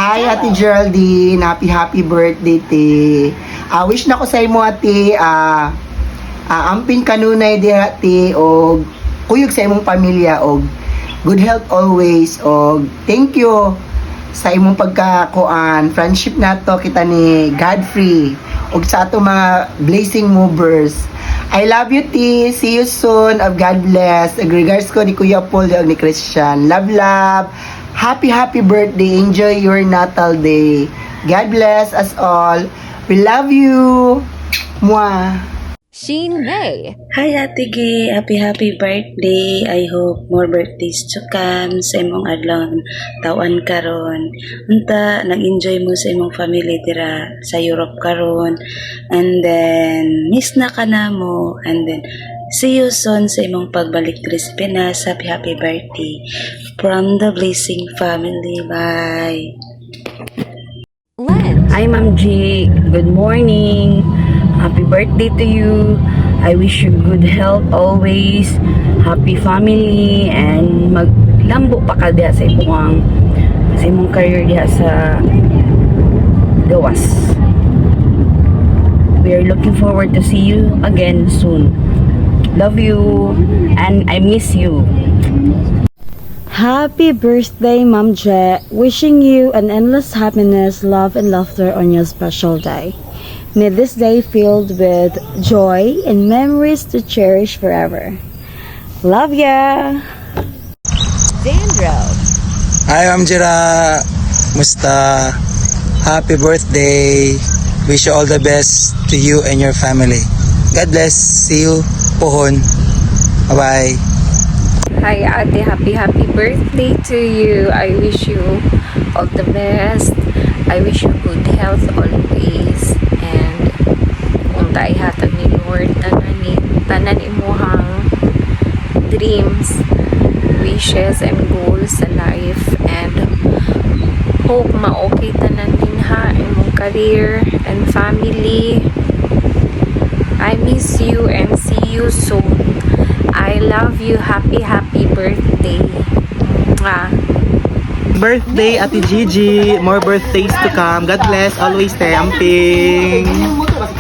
Hi, Ate Geraldine. Happy birthday, te. Wish na ko sa imo, ate. Amping kanunay di, ate. O kuyog sa imong pamilya. O good health always. O thank you sa imong pagkakuan. Friendship na to kita ni Godfrey. O sa ato mga blazing movers. I love you, T. See you soon. Of God bless. Regards ko ni Kuya Paul ni Christian. Love, love. Happy birthday. Enjoy your Natal Day. God bless us all. We love you. Mwah. Sheen May. Hi Ate Gay, happy birthday. I hope more birthdays to come sa imong adlaw tawan karon. Unta nag-enjoy mo sa imong family dira sa Europe karon. And then miss na ka na mo. And then see you soon sa imong pagbalik diri sa Pinas. Happy birthday from the Blessing family. Bye. Len. Hi Ma'am G, good morning. Happy birthday to you. I wish you good health always. Happy family and maglambo pa ka diha sa imong career diha sa gawas. We are looking forward to see you again soon. Love you and I miss you. Happy birthday, Ma'am Je. Wishing you an endless happiness, love, and laughter on your special day. May this day filled with joy and memories to cherish forever. Love ya! Dandro. Hi, Ma'am Jira. Musta? Happy birthday. Wish you all the best to you and your family. God bless. See you. Pohon. Bye-bye. Hi ate, happy birthday to you. I wish you all the best. I wish you good health always. And kung hatag ni Lord, tanan imuhang dreams, wishes, and goals sa life. And hope ma-okay tanan din ha, imong career and family. I miss you and see you soon. I love you. Happy birthday. Mwah. Birthday, Ate Gigi. More birthdays to come. God bless. Always stay amping.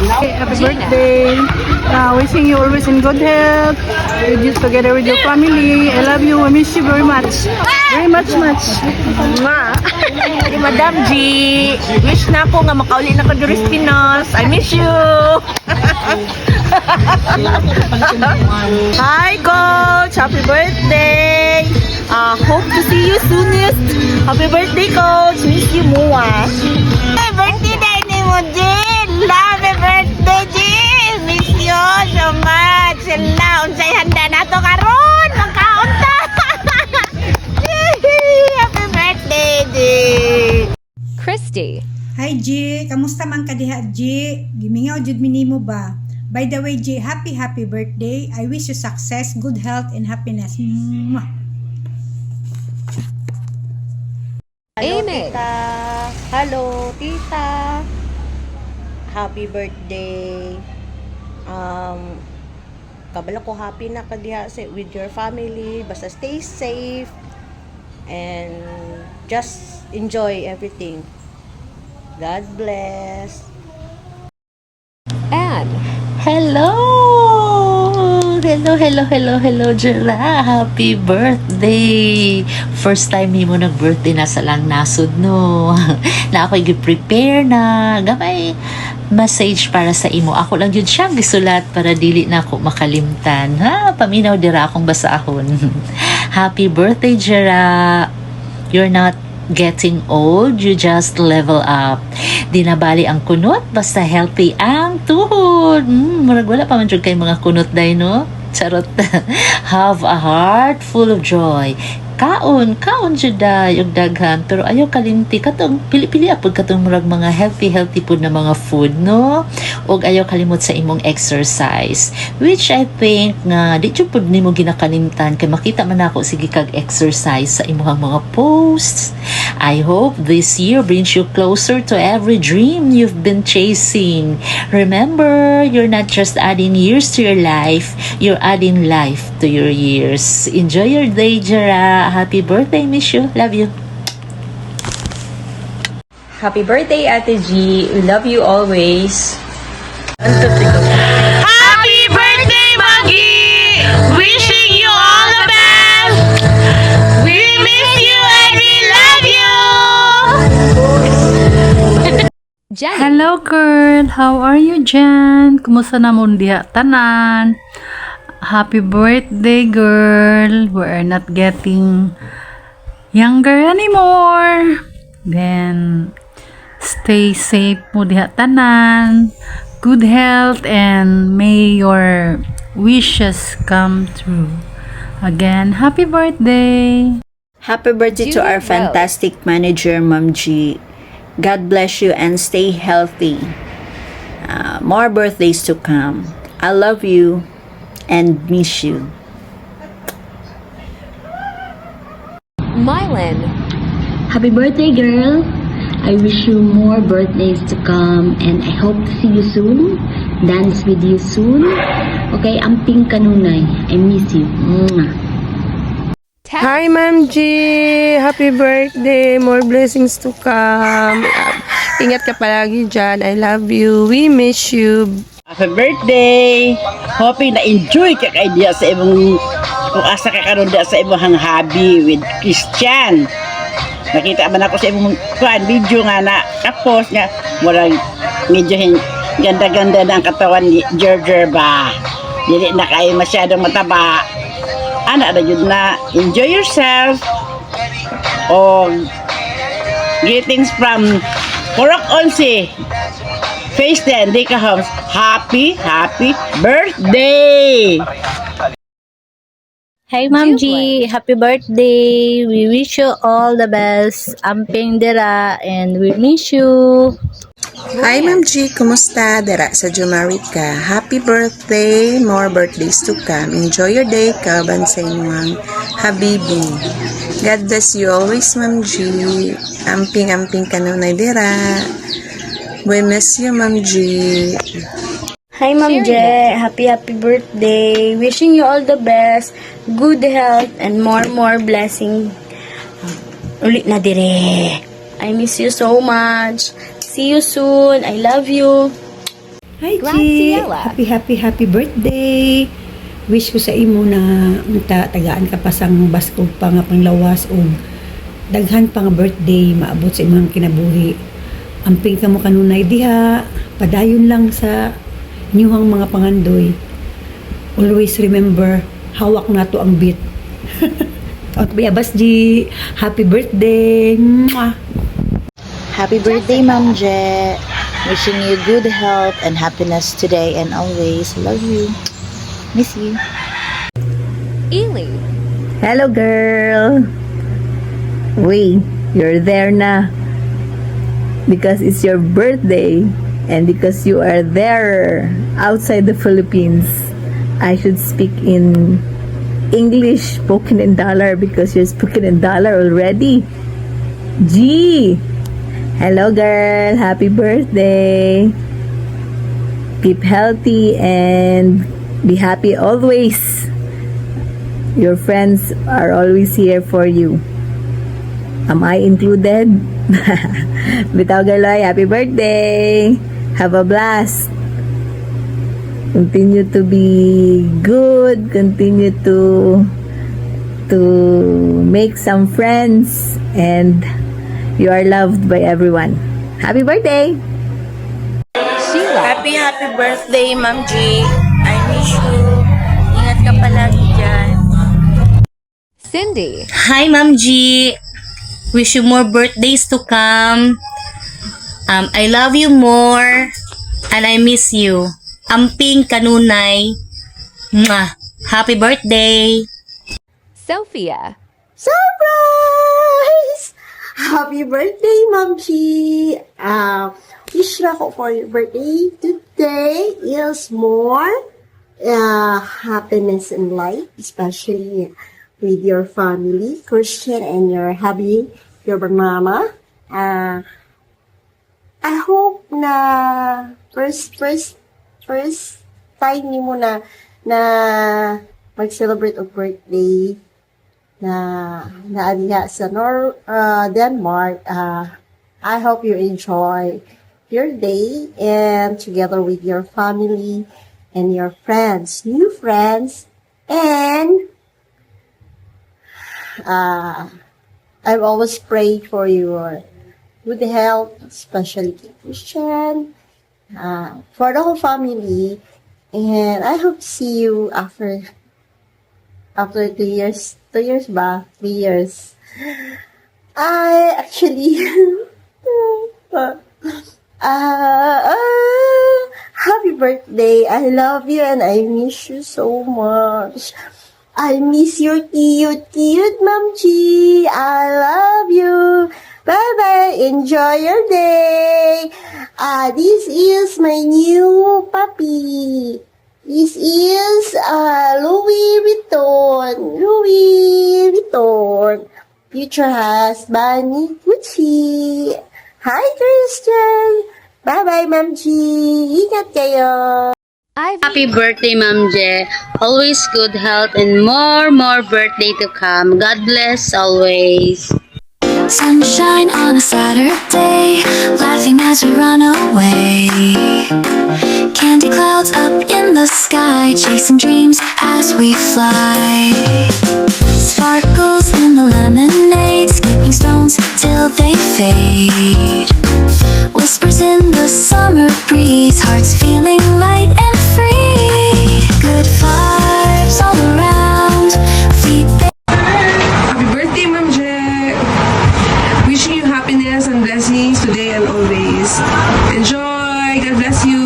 Happy birthday. Wishing you always in good health. With you together with your family. I love you. I miss you very much. Very much. Mwah. Madam G, wish na ko nga makauli na ko diri sa Pinas. I miss you. Hi Coach, happy birthday. Hope to see you soonest. Happy birthday Coach, miss you mo ah. Happy birthday day ni mo Jill. Happy birthday Jill. Miss you so much. Sila unsay handa nato karon magkaon ta. Happy birthday Jill. Christy. Hi G, kamusta man ka diha G? Gimingaw jud minimo ba? By the way G, happy birthday. I wish you success, good health and happiness. Mwah. Hello, Amy. tita. Hello, tita. Happy birthday. Kabalo ko happy na ka diha with your family. Basta stay safe and just enjoy everything. God bless. Anne. Hello, Jera. Happy birthday. First time mo nag-birthday na sa lang nasod, no? Na ako'y gi-prepare na gamay message para sa imo. Ako lang yun siyang gisulat para dili na ako makalimtan. Ha? Paminaw dira akong basahon. Happy birthday, Jera. You're not getting old, you just level up. Di na bali ang kunot, basta healthy ang tuhod. Murag wala pa man jud kay mga kunot day, no? Charot. Have a heart full of joy. Kaon jud yung daghan, pero ayaw kalimti katong pili-pili apod katong murag mga healthy pud na mga food, no? Og ayaw kalimot sa imong exercise, which I think nga di jud pud nimo ginakalimtan kay makita man ako sige kag exercise sa imong mga posts. I hope this year brings you closer to every dream you've been chasing. Remember, you're not just adding years to your life, you're adding life to your years. Enjoy your day, Jera. Happy birthday, miss you. Love you. Happy birthday, Ate G. We love you always. Happy birthday, Maggie! Wishing you all the best! We miss you and we love you! Jenny. Hello girl, how are you Jen? Kumusta na mo diha tanan? Happy birthday girl. We are not getting younger anymore. Then stay safe mo diha tanan. Good health and may your wishes come true. Again, happy birthday. Happy birthday to Julie our Rose. fantastic manager, Ma'am G. God bless you and stay healthy. More birthdays to come. I love you and miss you. Mylan. Happy birthday, girl. I wish you more birthdays to come and I hope to see you soon. Dance with you soon. Okay, amping kanunay. I miss you. Mwah. Hi, Ma'am G! Happy birthday! More blessings to come. Ingat ka palagi dyan. I love you. We miss you. Happy birthday! Hoping na enjoy ka kay diya sa imong kung asa ka karon diya sa imong hobby with Christian. Nakita man ako sa imong video nga na kapos nga murag medyo ganda-ganda ng katawan ni Gerger ba. Dili na kay masyadong mataba. Ana na yun na enjoy yourself. O greetings from Purok Onsi. Face then, Dika Homes. Happy birthday! Hey, Ma'am G. Happy birthday. We wish you all the best. Amping dira and we miss you. Hi Ma'am G, kumusta? Dara sa Jumarika. Happy birthday! More birthdays to come. Enjoy your day, kaban sa inyong habibi. God bless you always, Ma'am G. Amping kanunay dira. We miss you, Ma'am G. Hi, Ma'am J. Happy birthday. Wishing you all the best, good health, and more blessing. Ulit na dire. I miss you so much. See you soon. I love you. Hi, G! Graciela. Happy birthday! Wish ko sa imo na tagaan ka pa sang baskog pa nga panglawas o daghan pa nga birthday maabot sa imong kinabuhi. Amping ka mo kanunay diha, padayon lang sa inyong mga pangandoy. Always remember, hawak nato ang beat. At bayabas G, happy birthday! Mwah! Happy birthday, Ma'am Je. Wishing you good health and happiness today and always. Love you. Miss you. Ely. Hello, girl. Wait, you're there na. Because it's your birthday and because you are there outside the Philippines. I should speak in English spoken in dollar because you're spoken in dollar already. G. Hello, girl. Happy birthday. Keep healthy and be happy always. Your friends are always here for you. Am I included? Bitaw Galoy, happy birthday. Have a blast. Continue to be good. Continue to make some friends and you are loved by everyone. Happy birthday! Sheila. Happy birthday, Ma'am G. I miss you. Ingat ka palagi dyan. Cindy. Hi, Ma'am G. Wish you more birthdays to come. I love you more and I miss you. Amping kanunay. Mwah. Happy birthday. Sophia. Surprise! Happy birthday, Ma'am G. Wish na ko for your birthday today is more happiness in life, especially with your family, Christian, and your hubby, your mama. I hope na first time niyo mo na mag-celebrate of birthday na naaliya sa Denmark, I hope you enjoy your day and together with your family and your friends, new friends, and I've always prayed for your good health, especially Christian, for the whole family, and I hope to see you after 2 years. 2 years ba? 3 years. I actually happy birthday. I love you and I miss you so much. I miss your cute Mom G. I love you. Bye-bye. Enjoy your day. This is my new puppy. This is Louis Vuitton. Louis Vuitton. Future husband, Gucci. Hi, Christian. Bye-bye, Ma'am G. Ingat kayo. Happy birthday, Ma'am Je. Always good health and more birthday to come. God bless always. Sunshine on a Saturday, laughing as we run away. Candy clouds up in the sky, chasing dreams as we fly. Sparkles in the lemonade, skipping stones till they fade. Whispers in the summer breeze, hearts feeling light and free. Good vibes all around. Happy birthday, Ma'am Je! Wishing you happiness and blessings today and always. Enjoy! God bless you!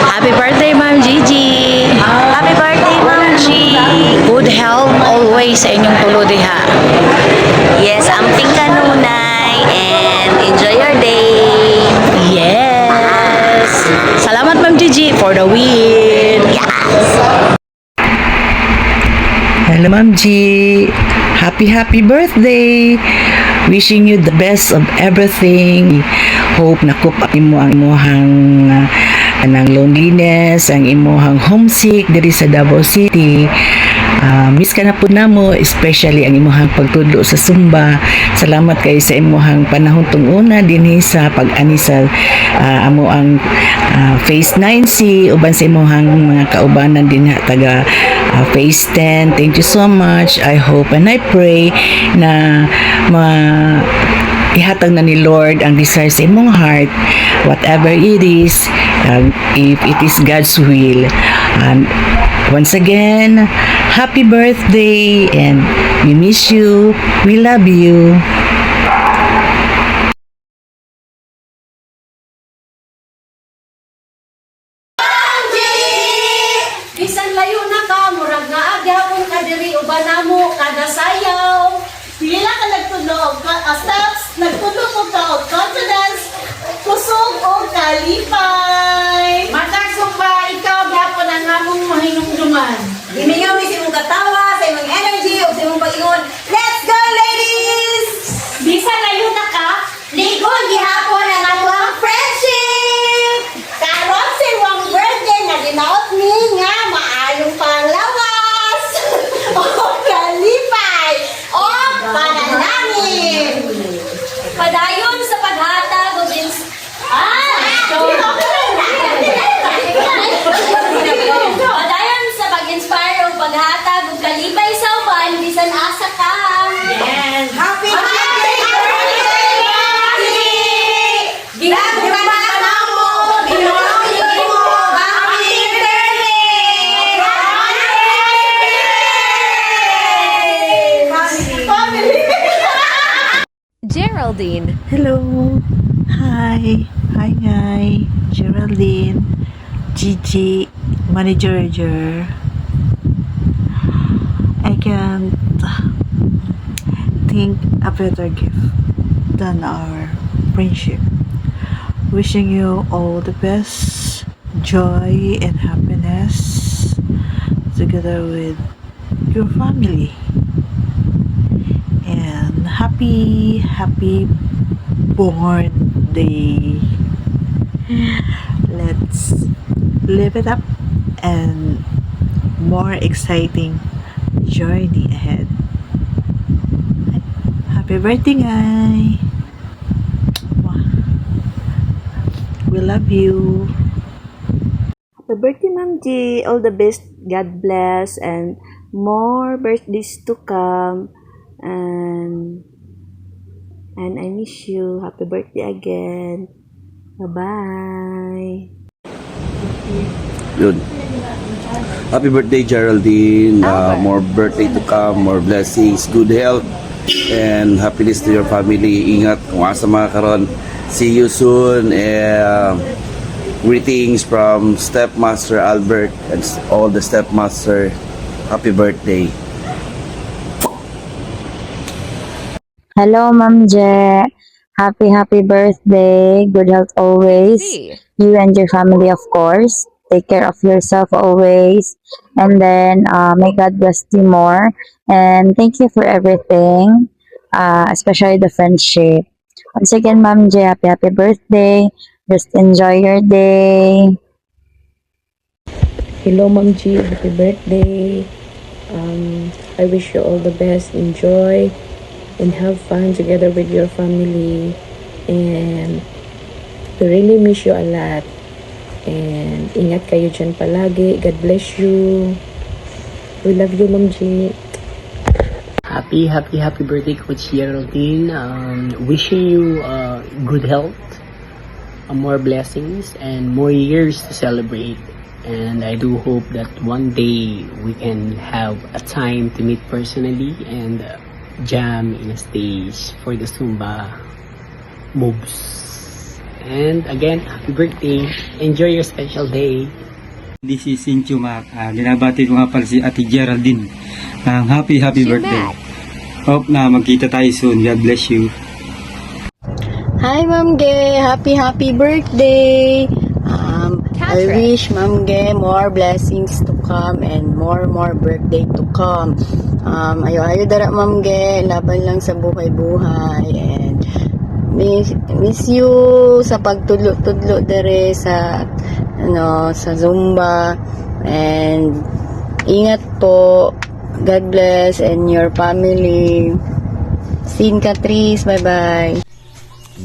Happy birthday, Ma'am Gigi! Happy birthday, Ma'am G! Good health always sa inyong tulo diha. Yes, amping kanunay and enjoy your day. Yes! Salamat, Ma'am Gigi, for the win. Yes! Hello, Ma'am G. Happy birthday. Wishing you the best of everything. Hope nakup mo ang imuhang anang loneliness, ang imuhang homesick diri sa Davao City. Miss ka na po na mo, especially ang imuhang pagtudlo sa Sumba. Salamat kay sa imuhang panahon tong una dinhi sa pag-ani sa amo ang Phase 9C uban sa imuhang mga kaubanan din taga Phase 10. Thank you so much. I hope and I pray na ihatag na ni Lord ang desire sa imong heart, whatever it is, if it is God's will. Once again, happy birthday and we miss you. We love you. Bisan layo na ka, murag nga agyapon ka diri uban namo kada sayaw. Pila ka nagtulog, steps, nagtulog mo ka og confidence, kusog o kalipay. Matag sumba, ikaw gyapon ang among mahinungduman. Gimiyo mi sa imong katawa, sa imong energy, o sa imong pag-ingon. Let's go, ladies! Bisan layo na ka, ligon gihapon ang atong friendship! Karon sa imong birthday na ginaot ni nga maayong panglawas! O kalipay! O panalangin! Padayon sa paghatag o padayon sa pag-inspire o paghatag o kalipay sa uban, bisan asa ka! Yes! Happy birthday! Ginagawa na mo! Ginawa mo! Happy birthday! Geraldine. Hello. Hi. Hi, guy. Geraldine. Gigi. Manager. I can't think a better gift than our friendship. Wishing you all the best, joy and happiness together with your family. And happy born day. Let's live it up and more exciting journey ahead. Happy Happy birthday, guy. We love you. Happy birthday, Ma'am G. All the best. God bless. And more birthdays to come. And I miss you. Happy birthday again. Bye-bye. Yun. Happy birthday, Geraldine. More birthday to come, more blessings, good health, and happiness to your family. Ingat kung asa mga karon. See you soon. Greetings from Stepmaster Albert and all the Stepmaster. Happy birthday. Hello, Ma'am Je. Happy birthday. Good health always. You and your family, of course. Take care of yourself always. And then, may God bless you more. And thank you for everything, especially the friendship. Once again, Ma'am Je, happy birthday. Just enjoy your day. Hello, Ma'am G. Happy birthday. I wish you all the best. Enjoy and have fun together with your family. And we really miss you a lot. And ingat kayo dyan palagi. God bless you. We love you, Ma'am G. Happy birthday, Coach Geraldine. Wishing you good health, more blessings, and more years to celebrate. And I do hope that one day we can have a time to meet personally and jam in a stage for the Zumba moves. And again, happy birthday. Enjoy your special day. This is Sincho Mac. Binabati ko nga pala si Ate Geraldine ng happy birthday. Hope na magkita tayo soon. God bless you. Hi, Ma'am Ge. Happy birthday. I wish Ma'am Ge more blessings to come and more birthday to come. Ayo dara, Ma'am Ge. Laban lang sa buhay-buhay. And miss you sa pagtudlo-tudlo dere sa sa Zumba. And ingat po. God bless and your family. Sin Catrice. Bye-bye.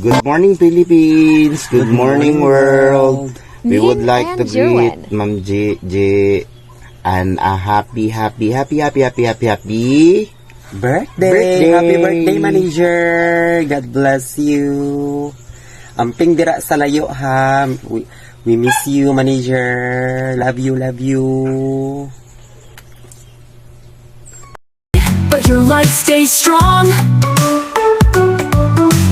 Good morning, Philippines. Good morning, world. We would like to greet Ma'am J and a happy birthday. Happy birthday, manager. God bless you. Amping dira sa layo, ha. We miss you, manager. Love you. But your light stays strong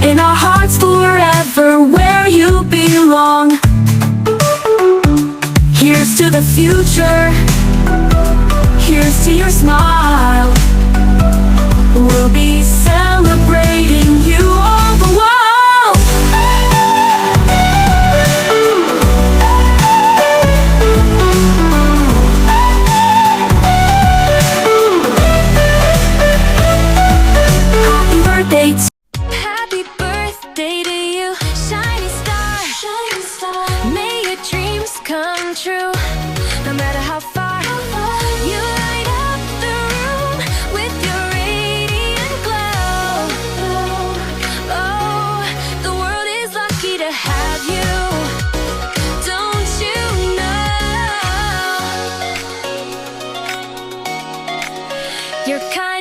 in our hearts forever, where you belong. Here's to the future. Here's to your smile. We'll be celebrating you all the while. Happy birthday to Happy birthday to you, shiny star. May your dreams come true. No matter how far, you light up the room with your radiant glow. Oh, the world is lucky to have you. Don't you know? You're kind